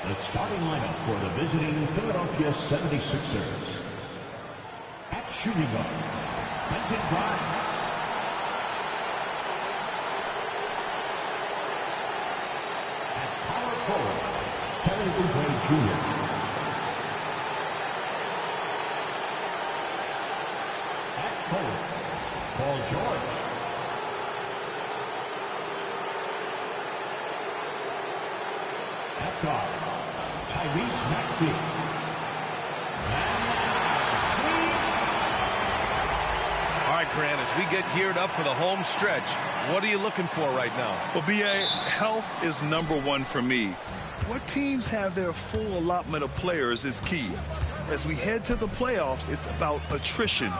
The starting lineup for the visiting Philadelphia 76ers. At shooting guard, Benton Grimes. At power forward, Kelly Oubre Jr. At forward, Paul George. At guard, Tyrese Maxey. All right, Grant, as we get geared up for the home stretch, what are you looking for right now? Well, B.A., health is #1 for me. What teams have their full allotment of players is key. As we head to the playoffs, it's about attrition.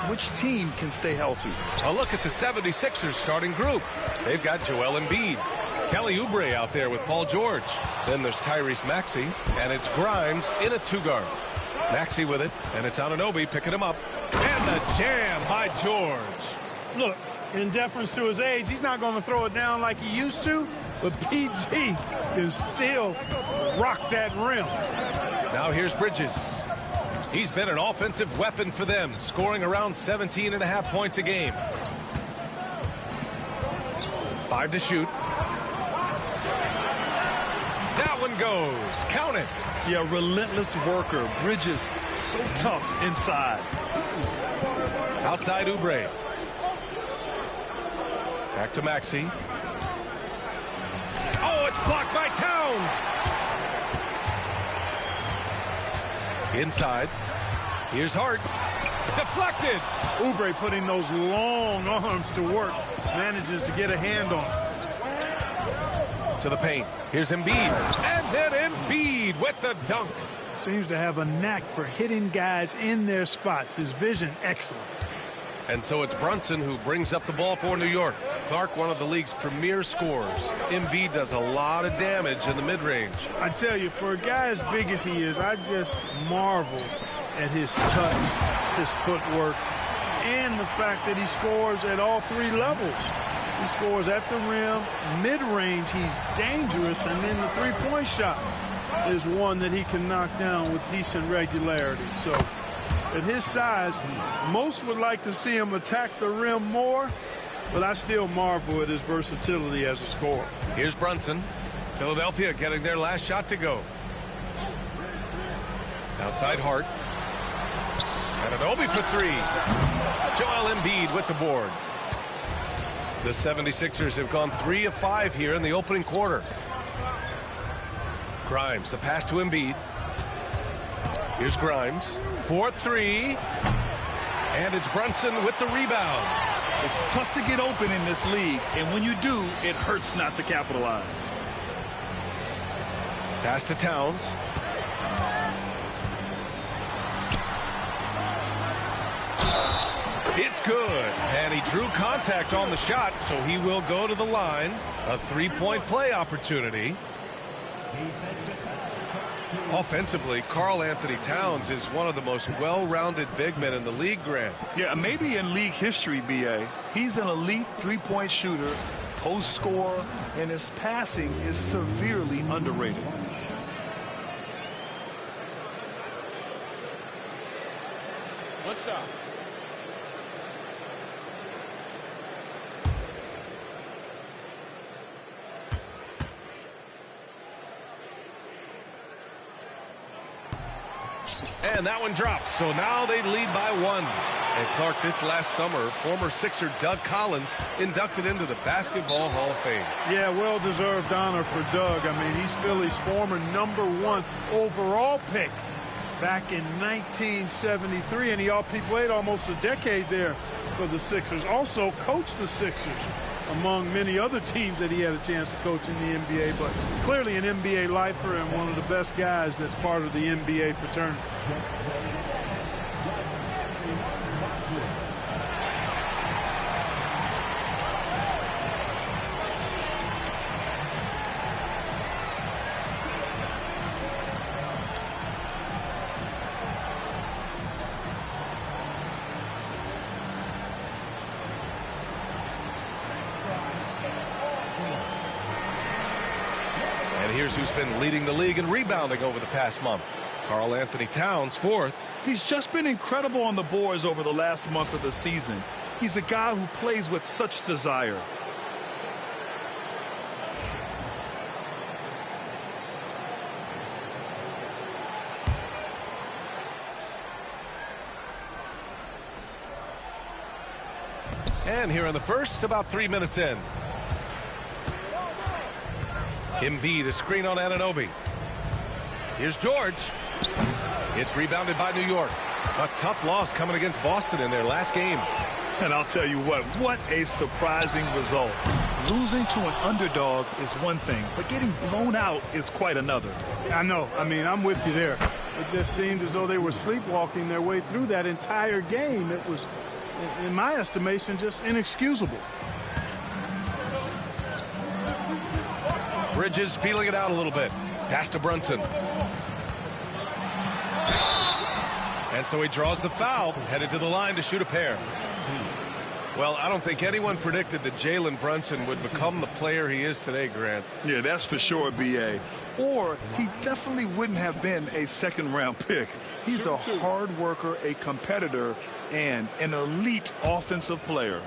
Which team can stay healthy? A look at the 76ers starting group. They've got Joel Embiid, Kelly Oubre out there with Paul George. Then there's Tyrese Maxey, and it's Grimes in a two-guard. Maxey with it, and it's Anunoby picking him up. And the jam by George. Look, in deference to his age, he's not going to throw it down like he used to, but PG can still rock that rim. Now here's Bridges. He's been an offensive weapon for them, scoring around 17.5 points a game. 5 to shoot. That one goes. Count it. Yeah, relentless worker. Bridges, so tough inside. Outside Oubre. Back to Maxey. Oh, it's blocked by Towns. Inside. Here's Hart. Deflected. Oubre putting those long arms to work. Manages to get a hand on it. To the paint. Here's Embiid. And then Embiid with the dunk. Seems to have a knack for hitting guys in their spots. His vision, excellent. And so it's Brunson who brings up the ball for New York. Clark, one of the league's premier scorers. Embiid does a lot of damage in the mid-range. I tell you, for a guy as big as he is, I just marvel at his touch, his footwork, and the fact that he scores at all 3 levels. He scores at the rim, mid-range, he's dangerous, and then the three-point shot is one that he can knock down with decent regularity. So at his size, most would like to see him attack the rim more, but I still marvel at his versatility as a scorer. Here's Brunson. Philadelphia getting their last shot to go. Outside Hart. Anunoby for 3. Joel Embiid with the board. The 76ers have gone 3 of 5 here in the opening quarter. Grimes, the pass to Embiid. Here's Grimes for 3. And it's Brunson with the rebound. It's tough to get open in this league, and when you do, it hurts not to capitalize. Pass to Towns. It's good, and he drew contact on the shot, so he will go to the line. A 3-point play opportunity. Offensively, Karl Anthony Towns is one of the most well-rounded big men in the league, Grant. Yeah, maybe in league history, B.A. He's an elite 3-point shooter, post scorer, and his passing is severely underrated. What's up? And that one drops, so now they lead by 1. And Clark, this last summer, former Sixer Doug Collins inducted into the Basketball Hall of Fame. Yeah, well-deserved honor for Doug. I mean, he's Philly's former #1 overall pick back in 1973, and he played almost a decade there for the Sixers. Also coached the Sixers, among many other teams that he had a chance to coach in the NBA, but clearly an NBA lifer and one of the best guys that's part of the NBA fraternity. Here's who's been leading the league in rebounding over the past month. Karl Anthony Towns, fourth. He's just been incredible on the boards over the last month of the season. He's a guy who plays with such desire. And here in the first, about 3 minutes in. Embiid, a screen on Anunoby. Here's George. It's rebounded by New York. A tough loss coming against Boston in their last game. And I'll tell you what a surprising result. Losing to an underdog is one thing, but getting blown out is quite another. I know. I mean, I'm with you there. It just seemed as though they were sleepwalking their way through that entire game. It was, in my estimation, just inexcusable. Bridges feeling it out a little bit. Pass to Brunson. And so he draws the foul, headed to the line to shoot a pair. Well, I don't think anyone predicted that Jalen Brunson would become the player he is today, Grant. Yeah, that's for sure, B.A. Or he definitely wouldn't have been a second-round pick. He's a hard worker, a competitor, and an elite offensive player.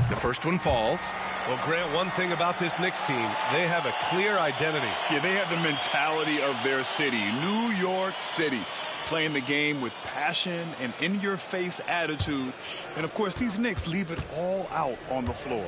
The first one falls. Well, Grant, one thing about this Knicks team, they have a clear identity. Yeah, they have the mentality of their city, New York City, playing the game with passion and in-your-face attitude. And, of course, these Knicks leave it all out on the floor.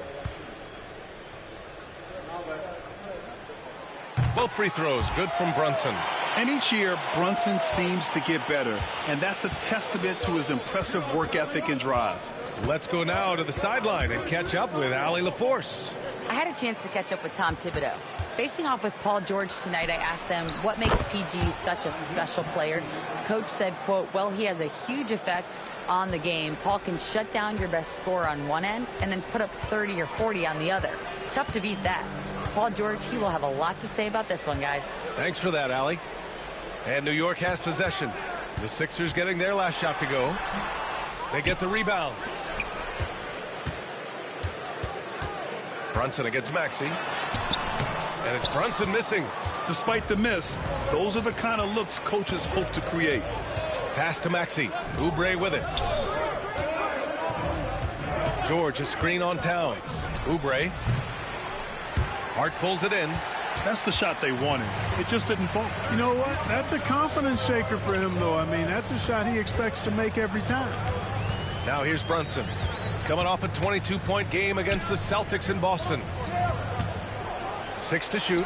Both free throws, good from Brunson. And each year, Brunson seems to get better, and that's a testament to his impressive work ethic and drive. Let's go now to the sideline and catch up with Allie LaForce. I had a chance to catch up with Tom Thibodeau. Facing off with Paul George tonight, I asked them what makes PG such a special player. Coach said, quote, well, he has a huge effect on the game. Paul can shut down your best scorer on one end and then put up 30 or 40 on the other. Tough to beat that. Paul George, he will have a lot to say about this one, guys. Thanks for that, Allie. And New York has possession. The Sixers getting their last shot to go. They get the rebound. Brunson against Maxey. And it's Brunson missing. Despite the miss, those are the kind of looks coaches hope to create. Pass to Maxey. Oubre with it. George, a screen on Towns. Oubre. Hart pulls it in. That's the shot they wanted. It just didn't fall. You know what? That's a confidence shaker for him, though. I mean, that's a shot he expects to make every time. Now here's Brunson. Coming off a 22-point game against the Celtics in Boston. 6 to shoot.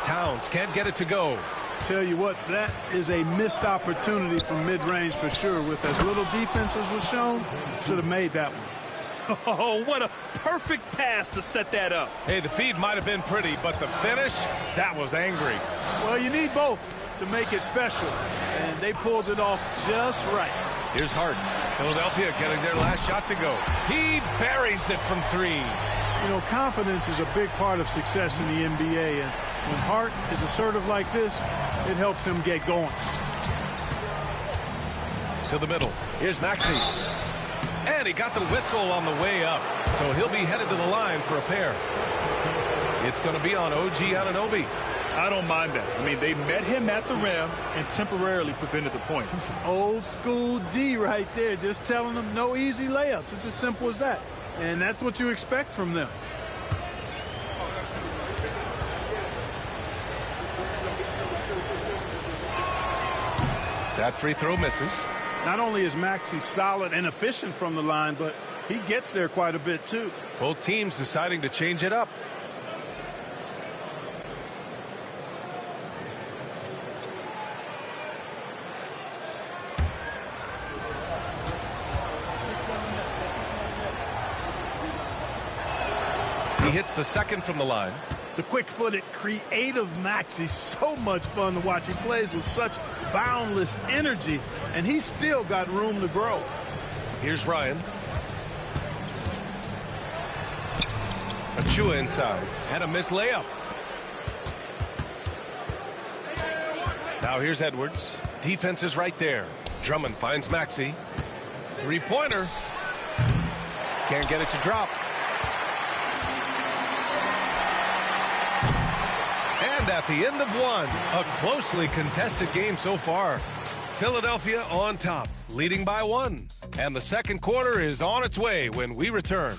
Towns can't get it to go. Tell you what, that is a missed opportunity from mid-range for sure. With as little defense as was shown, should have made that one. Oh, what a perfect pass to set that up. Hey, the feed might have been pretty, but the finish, that was angry. Well, you need both to make it special, and they pulled it off just right. Here's Hart. Philadelphia getting their last shot to go. He buries it from 3. You know, confidence is a big part of success in the NBA, and when Hart is assertive like this, it helps him get going. To the middle. Here's Maxey. And he got the whistle on the way up, so he'll be headed to the line for a pair. It's going to be on OG Anunoby. I don't mind that. I mean, they met him at the rim and temporarily prevented the points. Old school D right there, just telling them no easy layups. It's as simple as that. And that's what you expect from them. That free throw misses. Not only is Maxey solid and efficient from the line, but he gets there quite a bit too. Both teams deciding to change it up. He hits the second from the line. The quick-footed, creative Maxey, so much fun to watch. He plays with such boundless energy, and he's still got room to grow. Here's Ryan. Achua inside, and a missed layup. Now here's Edwards. Defense is right there. Drummond finds Maxey. Three-pointer. Can't get it to drop. And at the end of one, a closely contested game so far. Philadelphia on top, leading by 1. And the second quarter is on its way when we return.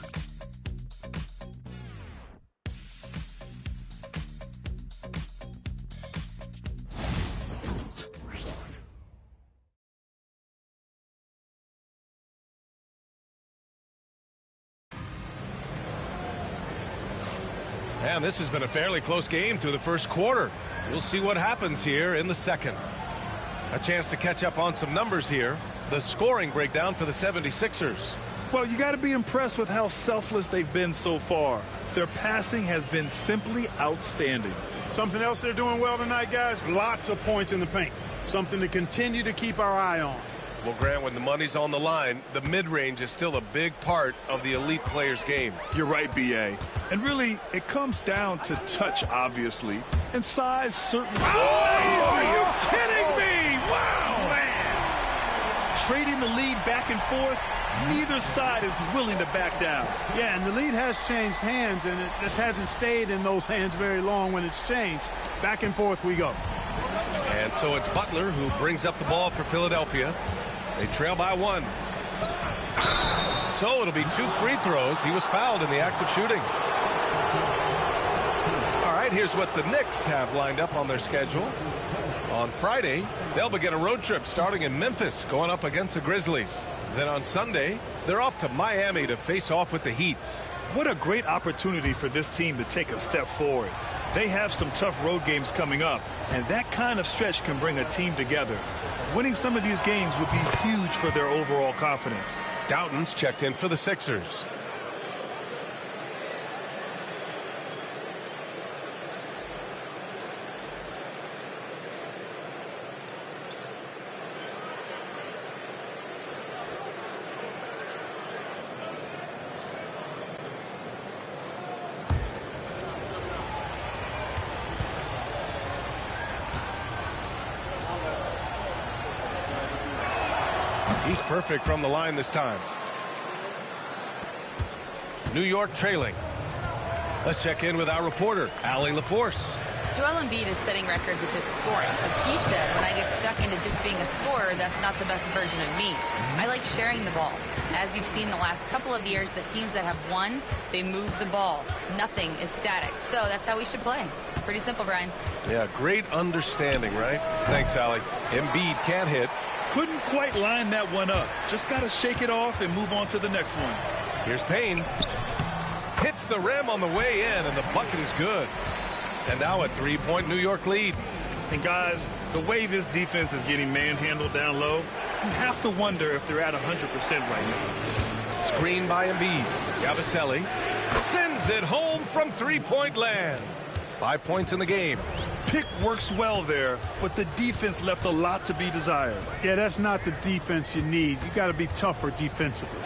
And this has been a fairly close game through the first quarter. We'll see what happens here in the second. A chance to catch up on some numbers here. The scoring breakdown for the 76ers. Well, you got to be impressed with how selfless they've been so far. Their passing has been simply outstanding. Something else they're doing well tonight, guys, lots of points in the paint. Something to continue to keep our eye on. Well, Grant, when the money's on the line, the mid-range is still a big part of the elite player's game. You're right, B.A. And really, it comes down to touch, obviously, and size, certainly. Oh, are you kidding me? Wow, man. Trading the lead back and forth, neither side is willing to back down. Yeah, and the lead has changed hands, and it just hasn't stayed in those hands very long when it's changed. Back and forth we go. And so it's Butler who brings up the ball for Philadelphia. They trail by 1. So it'll be 2 free throws. He was fouled in the act of shooting. All right, here's what the Knicks have lined up on their schedule. On Friday, they'll begin a road trip starting in Memphis, going up against the Grizzlies. Then on Sunday, they're off to Miami to face off with the Heat. What a great opportunity for this team to take a step forward. They have some tough road games coming up, and that kind of stretch can bring a team together. Winning some of these games would be huge for their overall confidence. Doughton's checked in for the Sixers. He's perfect from the line this time. New York trailing. Let's check in with our reporter, Allie LaForce. Joel Embiid is setting records with his scoring. But he said, when I get stuck into just being a scorer, that's not the best version of me. I like sharing the ball. As you've seen the last couple of years, the teams that have won, they move the ball. Nothing is static. So that's how we should play. Pretty simple, Brian. Yeah, great understanding, right? Thanks, Allie. Embiid can't hit. Couldn't quite line that one up. Just got to shake it off and move on to the next one. Here's Payne. Hits the rim on the way in, and the bucket is good. And now a 3-point New York lead. And guys, the way this defense is getting manhandled down low, you have to wonder if they're at 100% right now. Screen by Embiid. Yabusele sends it home from 3-point land. 5 points in the game. Pick works well there, but the defense left a lot to be desired. Yeah, that's not the defense you need. You got to be tougher defensively.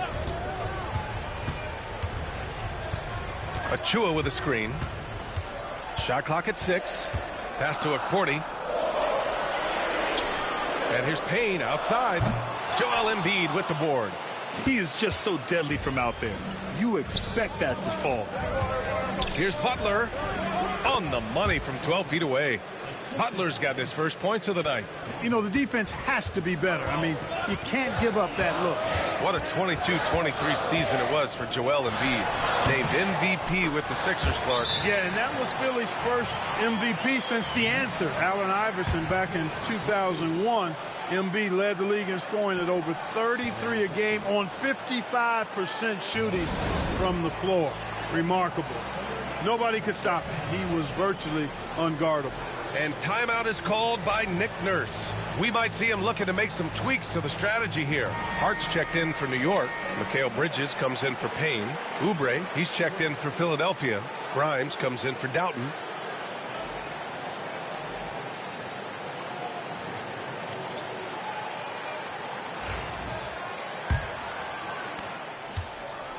Achua with a screen. Shot clock at 6. Pass to Okporti. And here's Payne outside. Joel Embiid with the board. He is just so deadly from out there. You expect that to fall. Here's Butler. On the money from 12 feet away. Butler's got his first points of the night. You know, the defense has to be better. I mean, you can't give up that look. What a 22-23 season it was for Joel Embiid. Named MVP with the Sixers, Clark. Yeah, and that was Philly's first MVP since the answer. Allen Iverson back in 2001. Embiid led the league in scoring at over 33 a game on 55% shooting from the floor. Remarkable. Nobody could stop him. He was virtually unguardable. And timeout is called by Nick Nurse. We might see him looking to make some tweaks to the strategy here. Hart's checked in for New York. Mikal Bridges comes in for Payne. Oubre, he's checked in for Philadelphia. Grimes comes in for Doughton.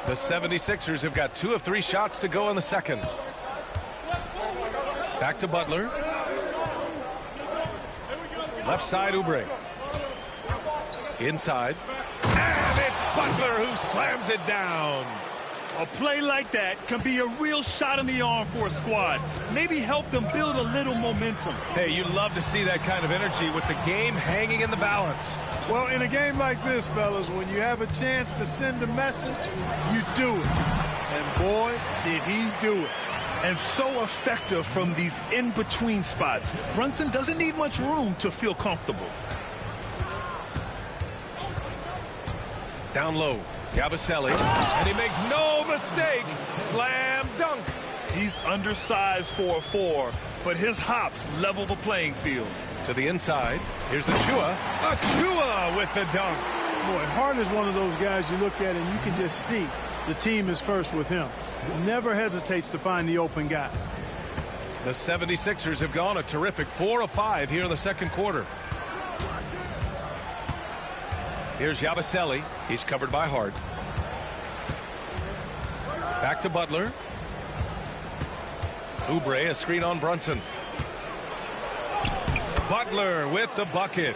The 76ers have got 2 of 3 shots to go in the second. Back to Butler. Left side, Oubre. Inside. And it's Butler who slams it down. A play like that can be a real shot in the arm for a squad. Maybe help them build a little momentum. Hey, you love to see that kind of energy with the game hanging in the balance. Well, in a game like this, fellas, when you have a chance to send a message, you do it. And boy, did he do it. And so effective from these in-between spots. Brunson doesn't need much room to feel comfortable. Down low, Yabusele, and he makes no mistake. Slam dunk. He's undersized for a 4, but his hops level the playing field. To the inside, here's Achua. Achua with the dunk. Boy, Hart is one of those guys you look at and you can just see the team is first with him. Never hesitates to find the open guy. The 76ers have gone a terrific 4 of 5 here in the second quarter. Here's Yabusele. He's covered by Hart. Back to Butler. Oubre, a screen on Brunson. Butler with the bucket.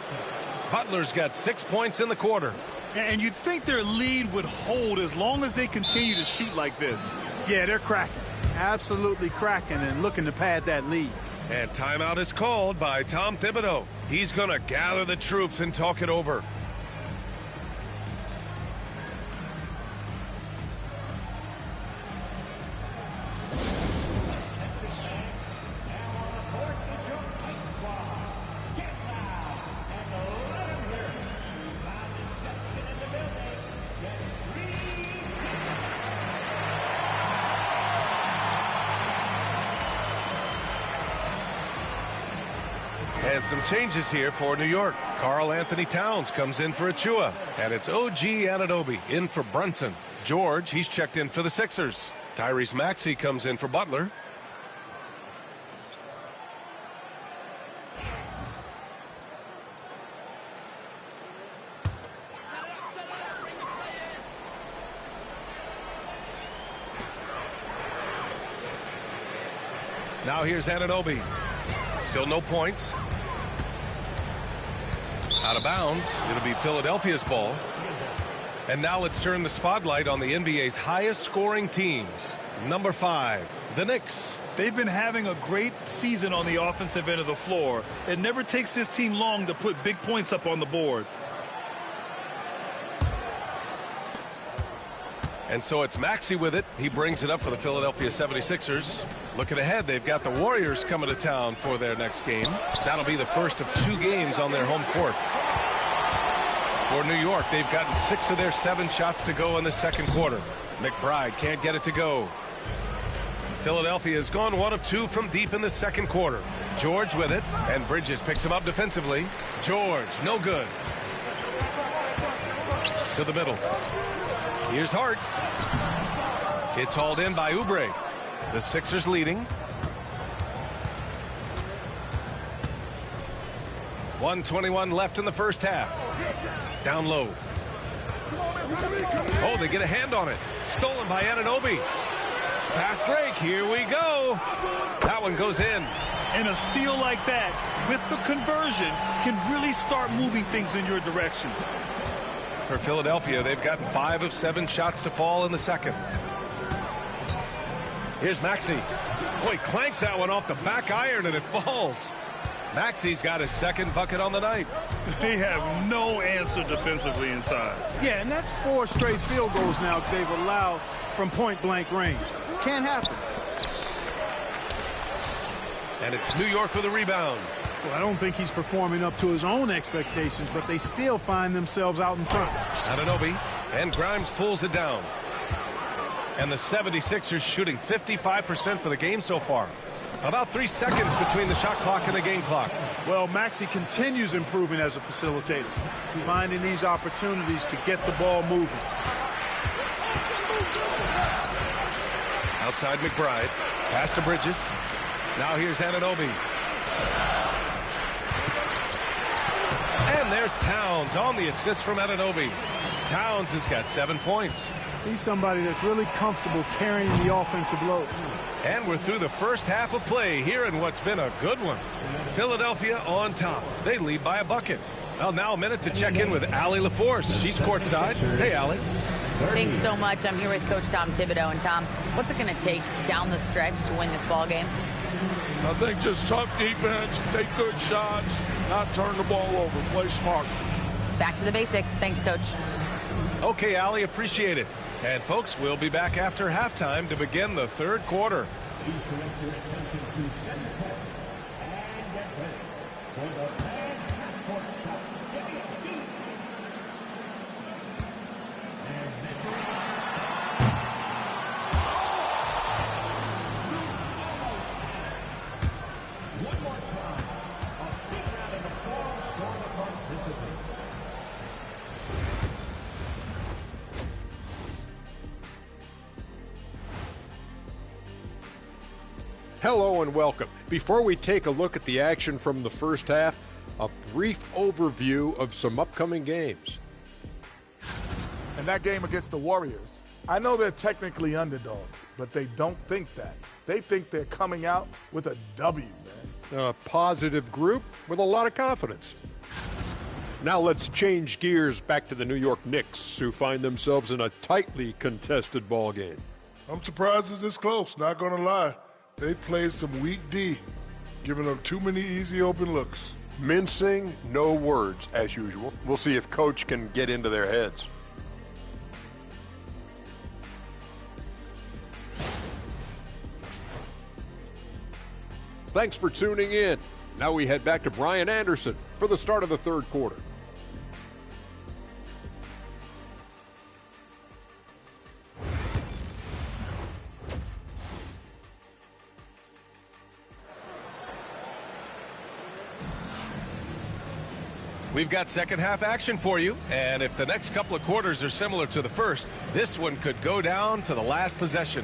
Butler's got 6 points in the quarter. And you'd think their lead would hold as long as they continue to shoot like this. Yeah, they're cracking. Absolutely cracking and looking to pad that lead. And timeout is called by Tom Thibodeau. He's going to gather the troops and talk it over. And some changes here for New York. Karl Anthony Towns comes in for Achua. And it's OG Anunoby in for Brunson. George, he's checked in for the Sixers. Tyrese Maxey comes in for Butler. Now here's Anunoby. Still no points. Out of bounds. It'll be Philadelphia's ball. And now let's turn the spotlight on the NBA's highest scoring teams. Number 5, the Knicks. They've been having a great season on the offensive end of the floor. It never takes this team long to put big points up on the board. And so it's Maxey with it. He brings it up for the Philadelphia 76ers. Looking ahead, they've got the Warriors coming to town for their next game. That'll be the first of 2 games on their home court. For New York, they've gotten 6 of their 7 shots to go in the second quarter. McBride can't get it to go. Philadelphia has gone 1 of 2 from deep in the second quarter. George with it, and Bridges picks him up defensively. George, no good. To the middle. Here's Hart. It's hauled in by Oubre. The Sixers leading. 1:21 left in the first half. Down low. Oh, they get a hand on it. Stolen by Anunoby. Fast break. Here we go. That one goes in. And a steal like that, with the conversion, can really start moving things in your direction. For Philadelphia, they've gotten 5 of 7 shots to fall in the second. Here's Maxey. Oh, he clanks that one off the back iron and it falls. Maxey's got his second bucket on the night. They have no answer defensively inside. Yeah, and that's 4 straight field goals now they've allowed from point-blank range. Can't happen. And it's New York with a rebound. Well, I don't think he's performing up to his own expectations, but they still find themselves out in front. Anunoby, and Grimes pulls it down. And the 76ers shooting 55% for the game so far. About 3 seconds between the shot clock and the game clock. Well, Maxey continues improving as a facilitator, finding these opportunities to get the ball moving. Outside McBride, pass to Bridges. Now here's Anunoby. And there's Towns on the assist from Anunoby. Towns has got 7 points. He's somebody that's really comfortable carrying the offensive load. And we're through the first half of play here in what's been a good one. Philadelphia on top. They lead by a bucket. Well, now a minute to check in with Allie LaForce. She's courtside. Hey, Allie. Thanks so much. I'm here with Coach Tom Thibodeau. And Tom, what's it going to take down the stretch to win this ball game? I think just tough defense, take good shots, not turn the ball over, play smart. Back to the basics. Thanks, Coach. Okay, Allie, appreciate it. And folks, we'll be back after halftime to begin the third quarter. Please direct your attention to center court and get ready for the man half-court shot. Give me a beat. And measuring. One more time. A big round of applause for the participants. Hello and welcome. Before we take a look at the action from the first half, a brief overview of some upcoming games. And that game against the Warriors, I know they're technically underdogs, but they don't think that. They think they're coming out with a W, man. A positive group with a lot of confidence. Now let's change gears back to the New York Knicks, who find themselves in a tightly contested ball game. I'm surprised it's this close, not going to lie. They played some weak D, giving them too many easy open looks. Mincing, no words, as usual. We'll see if Coach can get into their heads. Thanks for tuning in. Now we head back to Brian Anderson for the start of the third quarter. We've got second half action for you, and if the next couple of quarters are similar to the first, this one could go down to the last possession.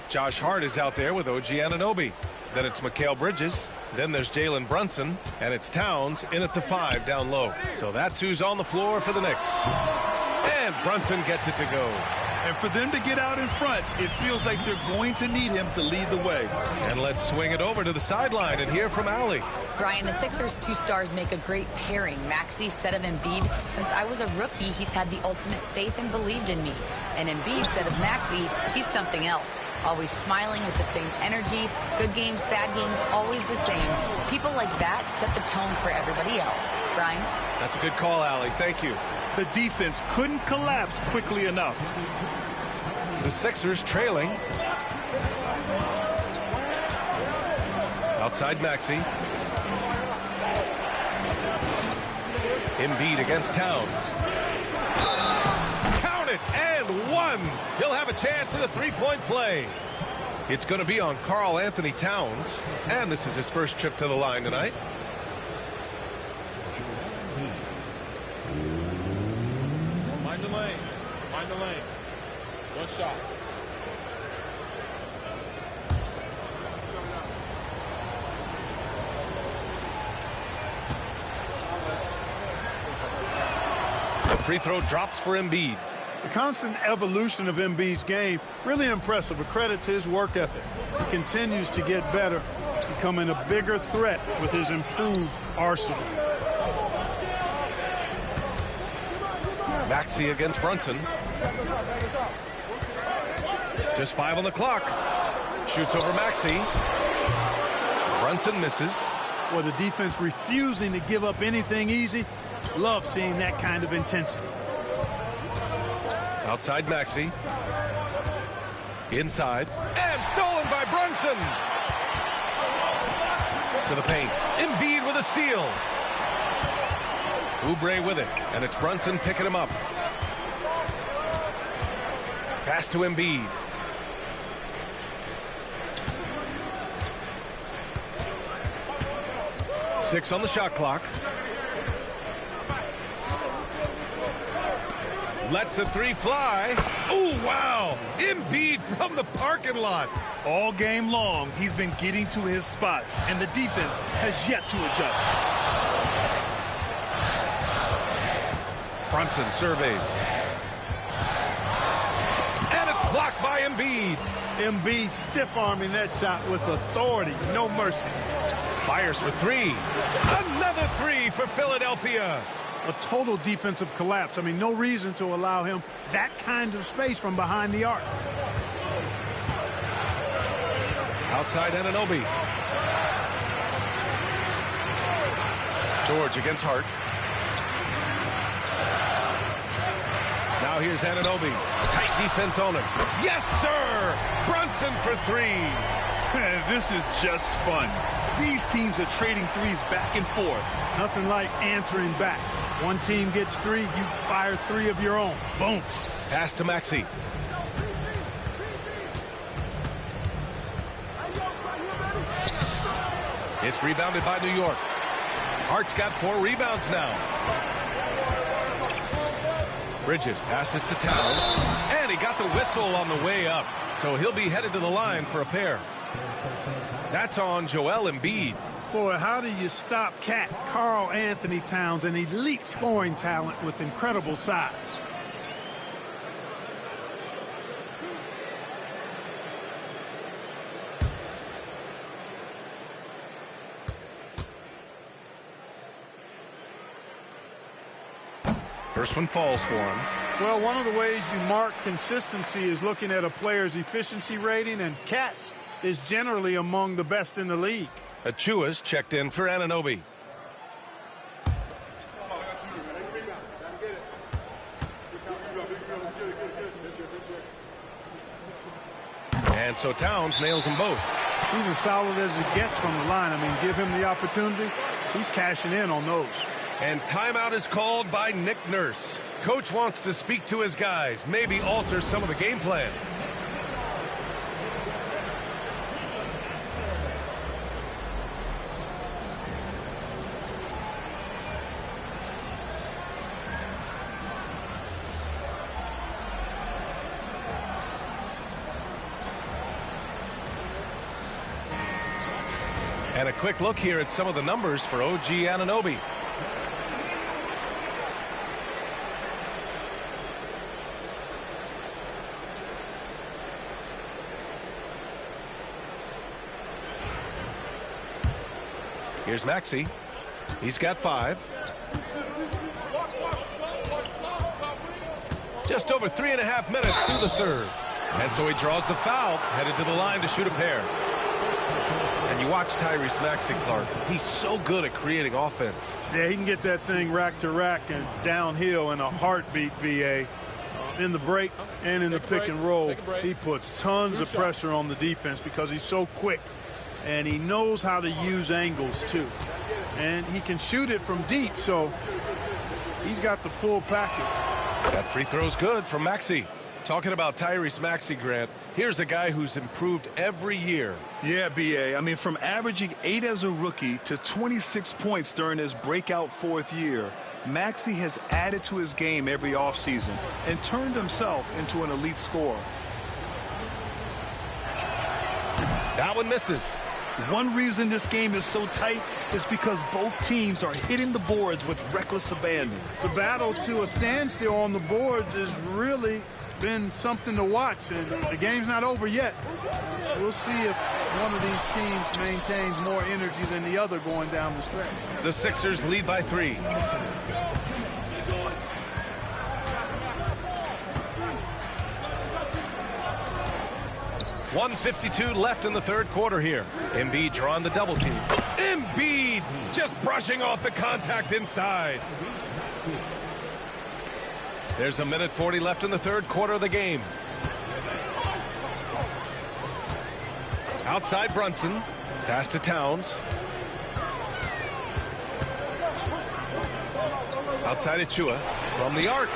Josh Hart is out there with OG Anunoby. Then it's Mikal Bridges. Then there's Jalen Brunson, and it's Towns in at the 5 down low. So that's who's on the floor for the Knicks. And Brunson gets it to go. And for them to get out in front, it feels like they're going to need him to lead the way. And let's swing it over to the sideline and hear from Allie. Brian, the Sixers' two stars make a great pairing. Maxey said of Embiid, since I was a rookie, he's had the ultimate faith and believed in me. And Embiid said of Maxey, he's something else. Always smiling with the same energy. Good games, bad games, always the same. People like that set the tone for everybody else. Brian? That's a good call, Allie. Thank you. The defense couldn't collapse quickly enough. The Sixers trailing. Outside Maxey. Embiid against Towns. Count it, and one. He'll have a chance at a three-point play. It's going to be on Karl Anthony Towns, and this is his first trip to the line tonight. Mind the lane. Mind the lane. One shot. The free throw drops for Embiid. The constant evolution of Embiid's game, really impressive. A credit to his work ethic. He continues to get better, becoming a bigger threat with his improved arsenal. Maxey against Brunson. Just 5 on the clock. Shoots over Maxey. Brunson misses. Well, the defense refusing to give up anything easy. Love seeing that kind of intensity. Outside Maxey. Inside. And stolen by Brunson. To the paint. Embiid with a steal. Oubre with it. And it's Brunson picking him up. Pass to Embiid. Six on the shot clock. Lets the three fly. Oh, wow. Embiid from the parking lot. All game long, he's been getting to his spots, and the defense has yet to adjust. Brunson surveys. And it's blocked by Embiid. Embiid stiff-arming that shot with authority, no mercy. Fires for three. Another three for Philadelphia. A total defensive collapse. I mean, no reason to allow him that kind of space from behind the arc. Outside Anunoby. George against Hart. Now here's Anunoby. Tight defense on him. Yes, sir! Brunson for three. This is just fun. These teams are trading threes back and forth. Nothing like answering back. One team gets three, you fire three of your own. Boom. Pass to Maxey. It's rebounded by New York. Hart's got 4 rebounds now. Bridges passes to Towns. And he got the whistle on the way up. So he'll be headed to the line for a pair. That's on Joel Embiid. Boy, how do you stop Cat Karl Anthony Towns, an elite scoring talent with incredible size? First one falls for him. Well, one of the ways you mark consistency is looking at a player's efficiency rating, and Cat's is generally among the best in the league. Achua's checked in for Anunoby. And so Towns nails them both. He's as solid as it gets from the line. I mean, give him the opportunity. He's cashing in on those. And timeout is called by Nick Nurse. Coach wants to speak to his guys, maybe alter some of the game plan. And a quick look here at some of the numbers for OG Anunoby. Here's Maxey. He's got 5. Just over 3.5 minutes through the third. And so he draws the foul, headed to the line to shoot a pair. And you watch Tyrese Maxey, Clark. He's so good at creating offense. Yeah, he can get that thing rack to rack and downhill in a heartbeat, BA. In the break and in the pick and roll, he puts tons of pressure on the defense because he's so quick. And he knows how to use angles, too. And he can shoot it from deep, so he's got the full package. That free throw's good from Maxey. Talking about Tyrese Maxey, Grant, here's a guy who's improved every year. Yeah, BA. I mean, from averaging 8 as a rookie to 26 points during his breakout 4th year, Maxey has added to his game every offseason and turned himself into an elite scorer. That one misses. One reason this game is so tight is because both teams are hitting the boards with reckless abandon. The battle to a standstill on the boards has really been something to watch, and the game's not over yet. We'll see if one of these teams maintains more energy than the other going down the stretch. The Sixers lead by 3. .152 left in the third quarter here. Embiid drawing the double team. Embiid just brushing off the contact inside. There's 1:40 left in the third quarter of the game. Outside Brunson. Pass to Towns. Outside Achua. From the arc.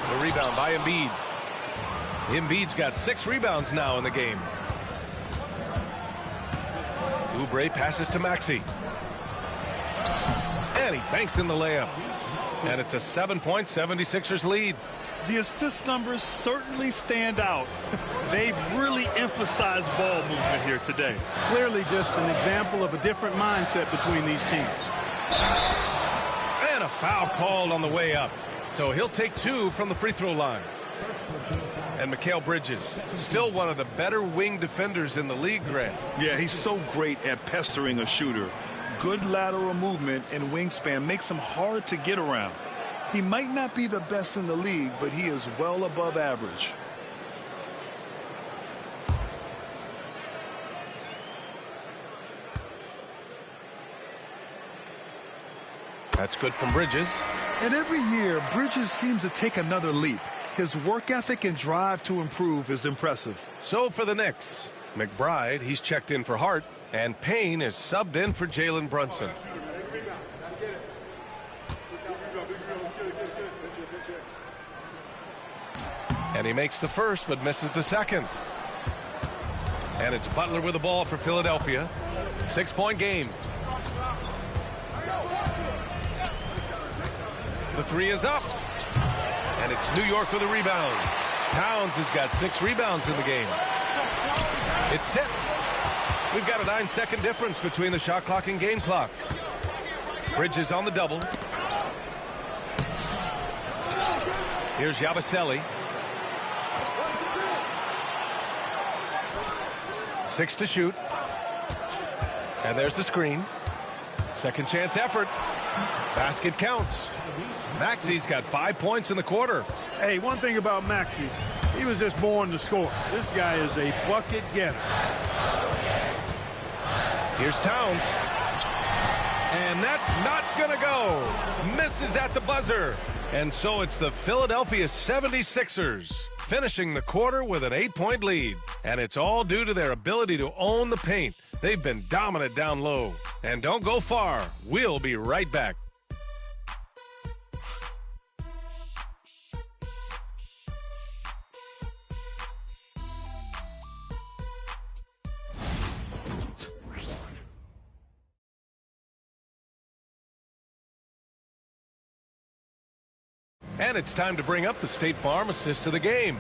The rebound by Embiid. Embiid's got 6 rebounds now in the game. Oubre passes to Maxey. And he banks in the layup. And it's a 7-point 76ers lead. The assist numbers certainly stand out. They've really emphasized ball movement here today. Clearly just an example of a different mindset between these teams. And a foul called on the way up. So he'll take 2 from the free throw line. And Mikal Bridges, still one of the better wing defenders in the league, Grant. Yeah, he's so great at pestering a shooter. Good lateral movement and wingspan makes him hard to get around. He might not be the best in the league, but he is well above average. That's good from Bridges. And every year, Bridges seems to take another leap. His work ethic and drive to improve is impressive. So for the Knicks, McBride, he's checked in for Hart, and Payne is subbed in for Jalen Brunson. And he makes the first, but misses the second. And it's Butler with the ball for Philadelphia. 6-point game. The three is up. And it's New York with a rebound. Towns has got 6 rebounds in the game. It's tipped. We've got a 9-second difference between the shot clock and game clock. Bridges on the double. Here's Yabusele. 6 to shoot. And there's the screen. Second chance effort. Basket counts. Maxi's got 5 points in the quarter. Hey, one thing about Maxey, he was just born to score. This guy is a bucket getter. Here's Towns. And that's not going to go. Misses at the buzzer. And so it's the Philadelphia 76ers finishing the quarter with an 8-point lead. And it's all due to their ability to own the paint. They've been dominant down low. And don't go far. We'll be right back. And it's time to bring up the State Farm assist of the game.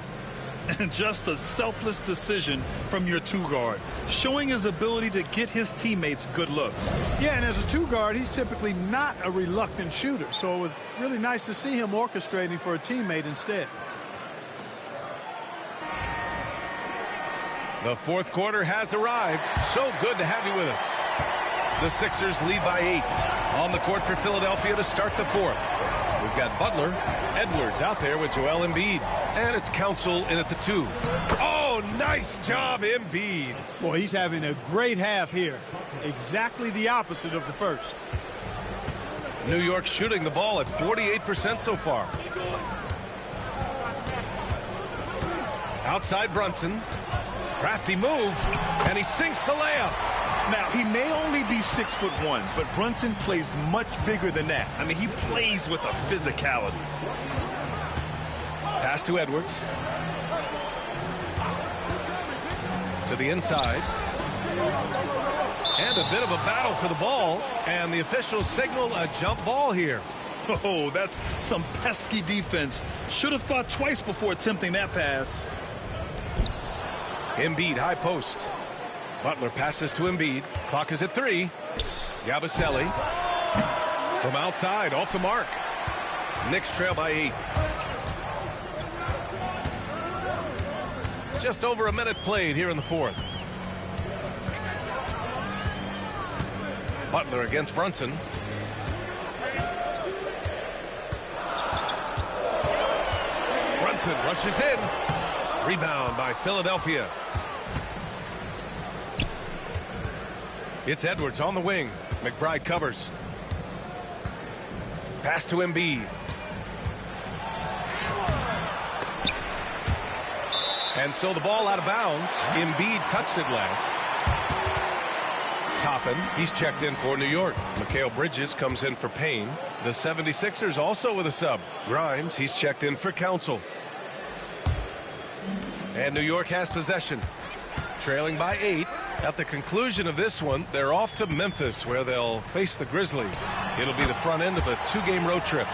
And just a selfless decision from your two-guard, showing his ability to get his teammates good looks. Yeah, and as a two-guard, he's typically not a reluctant shooter, so it was really nice to see him orchestrating for a teammate instead. The fourth quarter has arrived. So good to have you with us. The Sixers lead by 8. On the court for Philadelphia to start the fourth. We've got Butler, Edwards out there with Joel Embiid. And it's Council in at the 2. Oh, nice job, Embiid. Boy, he's having a great half here. Exactly the opposite of the first. New York shooting the ball at 48% so far. Outside Brunson. Crafty move. And he sinks the layup. Now, he may only be 6'1", but Brunson plays much bigger than that. I mean, he plays with a physicality. Pass to Edwards. To the inside. And a bit of a battle for the ball. And the officials signal a jump ball here. Oh, that's some pesky defense. Should have thought twice before attempting that pass. Embiid, high post. Butler passes to Embiid. Clock is at 3. Yabusele from outside, off the mark. Knicks trail by 8. Just over a minute played here in the fourth. Butler against Brunson. Brunson rushes in. Rebound by Philadelphia. It's Edwards on the wing. McBride covers. Pass to Embiid. And so the ball out of bounds. Embiid touched it last. Toppin, he's checked in for New York. Mikal Bridges comes in for Payne. The 76ers also with a sub. Grimes, he's checked in for Council. And New York has possession. Trailing by 8. At the conclusion of this one, they're off to Memphis, where they'll face the Grizzlies. It'll be the front end of a 2-game road trip.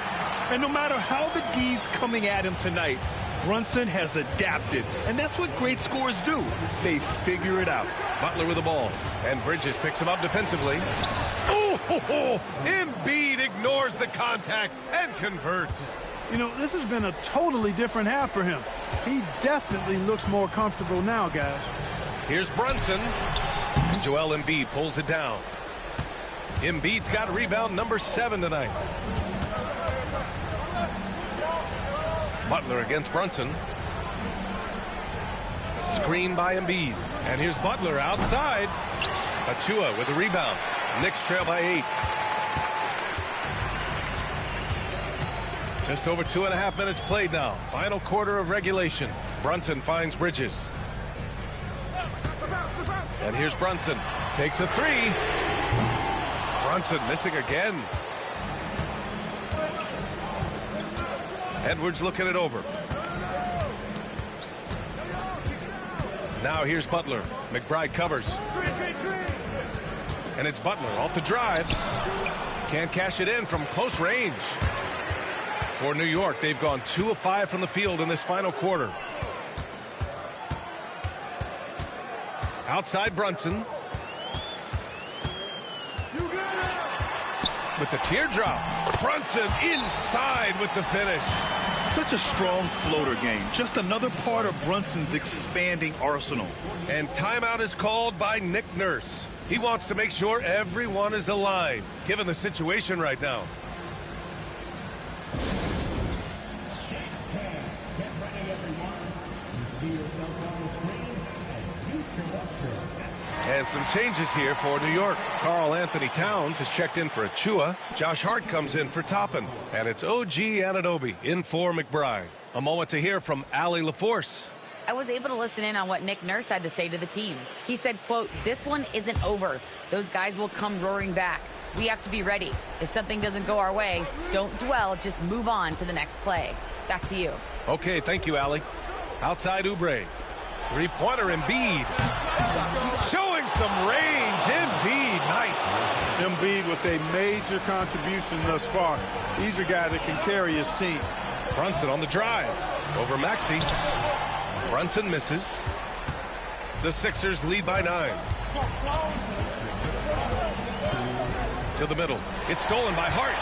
And no matter how the D's coming at him tonight, Brunson has adapted. And that's what great scorers do. They figure it out. Butler with the ball. And Bridges picks him up defensively. Oh, Embiid ignores the contact and converts. You know, this has been a totally different half for him. He definitely looks more comfortable now, guys. Here's Brunson. And Joel Embiid pulls it down. Embiid's got rebound number 7 tonight. Butler against Brunson. Screen by Embiid. And here's Butler outside. Achua with a rebound. Knicks trail by 8. Just over 2.5 minutes played now. Final quarter of regulation. Brunson finds Bridges. And here's Brunson. Takes a 3. Brunson missing again. Edwards looking it over. Now here's Butler. McBride covers. And it's Butler off the drive. Can't cash it in from close range. For New York, they've gone 2 of 5 from the field in this final quarter. Outside Brunson. With the teardrop. Brunson inside with the finish. Such a strong floater game. Just another part of Brunson's expanding arsenal. And timeout is called by Nick Nurse. He wants to make sure everyone is aligned, given the situation right now. And some changes here for New York. Karl Anthony Towns has checked in for Achua. Josh Hart comes in for Toppin. And it's OG Anunoby in for McBride. A moment to hear from Allie LaForce. I was able to listen in on what Nick Nurse had to say to the team. He said, quote, "This one isn't over. Those guys will come roaring back. We have to be ready. If something doesn't go our way, don't dwell, just move on to the next play." Back to you. Okay, thank you, Allie. Outside Oubre. Three-pointer Embiid. Showing some range. Embiid, nice. Embiid with a major contribution thus far. He's a guy that can carry his team. Brunson on the drive. Over Maxey. Brunson misses. The Sixers lead by 9. To the middle. It's stolen by Hart.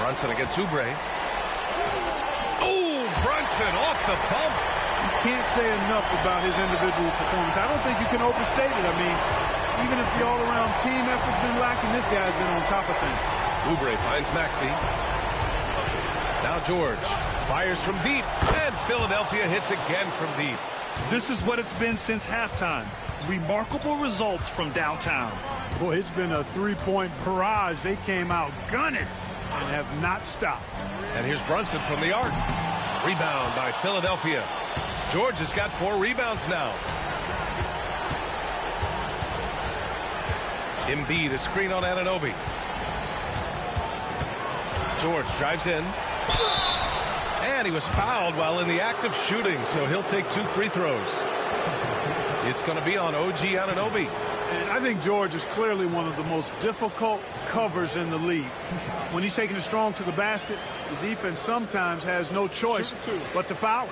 Brunson against Oubre. Oh, Brunson off the bump. You can't say enough about his individual performance. I don't think you can overstate it. I mean, even if the all-around team effort's been lacking, this guy's been on top of things. Oubre finds Maxey. Now George fires from deep, and Philadelphia hits again from deep. This is what it's been since halftime. Remarkable results from downtown. Boy, it's been a three-point barrage. They came out gunning and have not stopped. And here's Brunson from the arc. Rebound by Philadelphia. George has got 4 rebounds now. Embiid, a screen on Anunoby. George drives in. And he was fouled while in the act of shooting, so he'll take 2 free throws. It's going to be on OG Anunoby. And I think George is clearly one of the most difficult covers in the league. When he's taking it strong to the basket, the defense sometimes has no choice but to foul.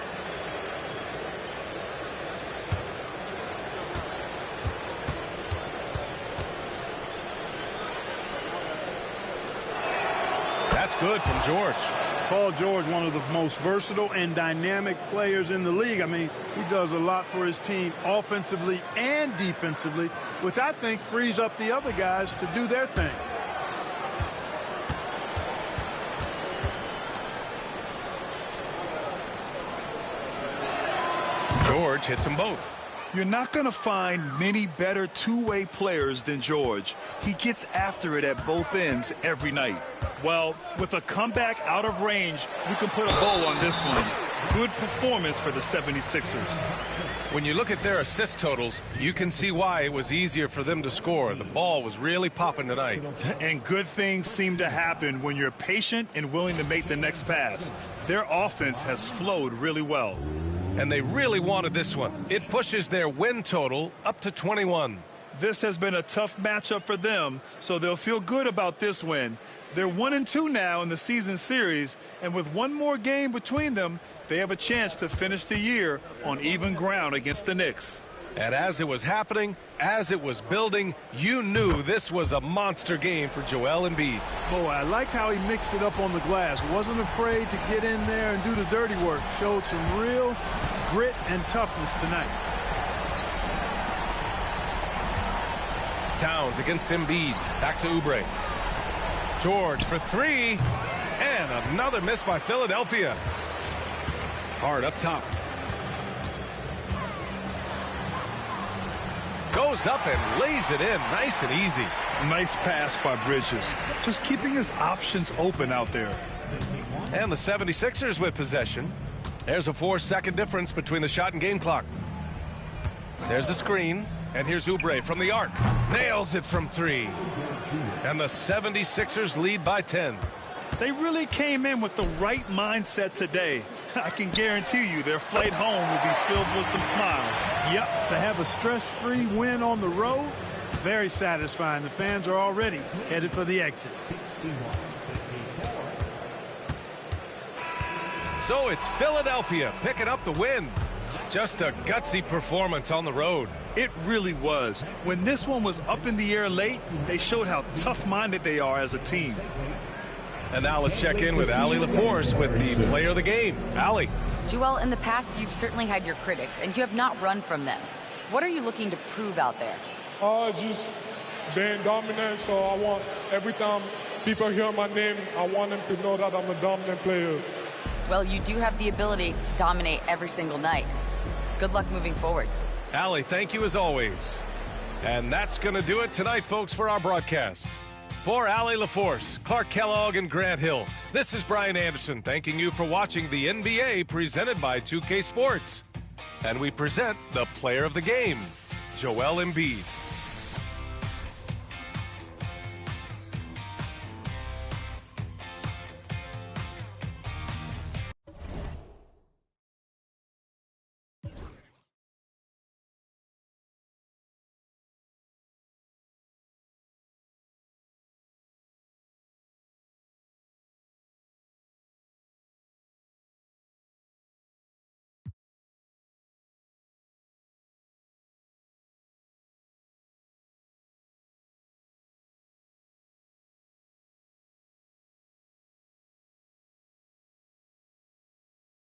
That's good from George. Paul George, one of the most versatile and dynamic players in the league. I mean, he does a lot for his team offensively and defensively, which I think frees up the other guys to do their thing. George hits them both. You're not going to find many better two-way players than George. He gets after it at both ends every night. Well, with a comeback out of range, we can put a bow on this one. Good performance for the 76ers. When you look at their assist totals, you can see why it was easier for them to score. The ball was really popping tonight. And good things seem to happen when you're patient and willing to make the next pass. Their offense has flowed really well. And they really wanted this one. It pushes their win total up to 21. This has been a tough matchup for them, so they'll feel good about this win. They're 1-2 now in the season series, and with one more game between them, they have a chance to finish the year on even ground against the Knicks. And as it was happening, as it was building, you knew this was a monster game for Joel Embiid. Boy, I liked how he mixed it up on the glass. Wasn't afraid to get in there and do the dirty work. Showed some real grit and toughness tonight. Towns against Embiid. Back to Oubre. George for three. And another miss by Philadelphia. Hard up top. Goes up and lays it in nice and easy. Nice pass by Bridges. Just keeping his options open out there. And the 76ers with possession. There's a 4-second difference between the shot and game clock. There's a screen. And here's Oubre from the arc. Nails it from three. And the 76ers lead by 10. They really came in with the right mindset today. I can guarantee you their flight home will be filled with some smiles. Yep, to have a stress-free win on the road, very satisfying. The fans are already headed for the exit. So it's Philadelphia picking up the win. Just a gutsy performance on the road. It really was. When this one was up in the air late, they showed how tough-minded they are as a team. And now let's check in with Allie LaForce with the player of the game. Allie. Joel, in the past, you've certainly had your critics, and you have not run from them. What are you looking to prove out there? Just being dominant, so I want every time people hear my name, I want them to know that I'm a dominant player. Well, you do have the ability to dominate every single night. Good luck moving forward. Allie, thank you as always. And that's going to do it tonight, folks, for our broadcast. For Allie LaForce, Clark Kellogg, and Grant Hill, this is Brian Anderson thanking you for watching the NBA presented by 2K Sports. And we present the player of the game, Joel Embiid.